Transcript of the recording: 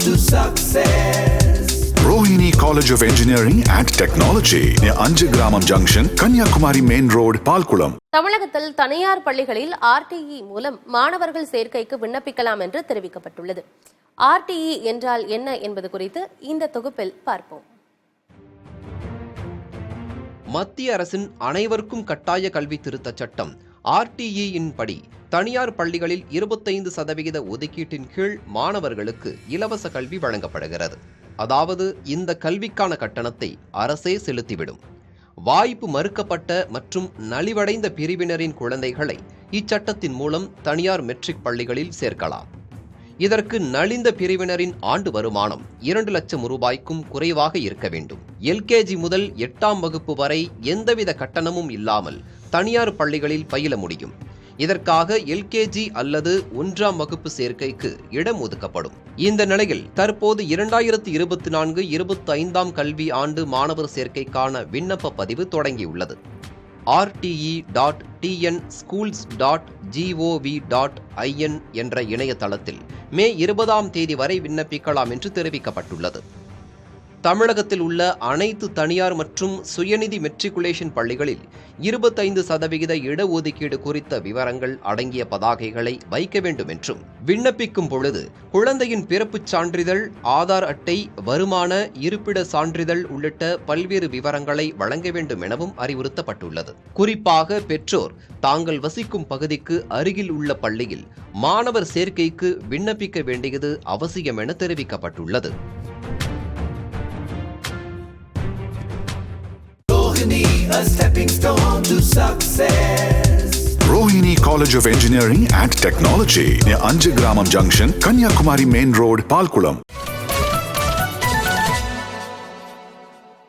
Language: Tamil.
to success. Rohini College of Engineering and Technology near Anjagramam Junction, Kanyakumari Main Road, Palkulam. தமிழகத்தில் தனியார் பள்ளிகளில் RTE மூலம் மாணவர்கள் சேர்க்கைக்கு விண்ணப்பிக்கலாம் என்று தெரிவிக்கப்பட்டுள்ளது. RTE என்றால் என்ன என்பது குறித்து இந்த தொகுப்பில் பார்ப்போம். மத்திய அரசின் அனைவருக்கும் கட்டாய கல்வி திருத்த சட்டம் RTE இன் படி தனியார் பள்ளிகளில் 25% ஒதுக்கீட்டின் கீழ் மாணவர்களுக்கு இலவச கல்வி வழங்கப்படுகிறது. அதாவது இந்த கல்விக்கான கட்டணத்தை அரசே செலுத்திவிடும். வாய்ப்பு மறுக்கப்பட்ட மற்றும் நலிவடைந்த பிரிவினரின் குழந்தைகளை இச்சட்டத்தின் மூலம் தனியார் மெட்ரிக் பள்ளிகளில் சேர்க்கலாம். இதற்கு நலிந்த பிரிவினரின் ஆண்டு வருமானம் 2 லட்சம் ரூபாய்க்கும் குறைவாக இருக்க வேண்டும். LKG முதல் 8ஆம் வகுப்பு வரை எந்தவித கட்டணமும் இல்லாமல் தனியார் பள்ளிகளில் பயில முடியும். இதற்காக LKG அல்லது 1ஆம் வகுப்பு சேர்க்கைக்கு இடம் ஒதுக்கப்படும். இந்த நிலையில் தற்போது 2024-25ஆம் கல்வி ஆண்டு மாணவர் சேர்க்கைக்கான விண்ணப்ப பதிவு தொடங்கியுள்ளது. rte.tnschools.gov.in என்ற இணையதளத்தில் மே 20ஆம் தேதி வரை விண்ணப்பிக்கலாம் என்று தெரிவிக்கப்பட்டுள்ளது. தமிழகத்தில் உள்ள அனைத்து தனியார் மற்றும் சுயநிதி மெட்ரிகுலேஷன் பள்ளிகளில் 25% இடஒதுக்கீடு குறித்த விவரங்கள் அடங்கிய பதாகைகளை வைக்க வேண்டும் என்றும், விண்ணப்பிக்கும் பொழுது குழந்தையின் பிறப்புச் சான்றிதழ், ஆதார் அட்டை, வருமான, இருப்பிட சான்றிதழ் உள்ளிட்ட பல்வேறு விவரங்களை வழங்க வேண்டும் எனவும் அறிவுறுத்தப்பட்டுள்ளது. குறிப்பாக பெற்றோர் தாங்கள் வசிக்கும் பகுதிக்கு அருகில் உள்ள பள்ளியில் மாணவர் சேர்க்கைக்கு விண்ணப்பிக்க வேண்டியது அவசியம் என தெரிவிக்கப்பட்டுள்ளது. A stepping stone to success. Rohini College of Engineering and Technology near Anjagramam Junction, Kanyakumari Main Road, Palkulam.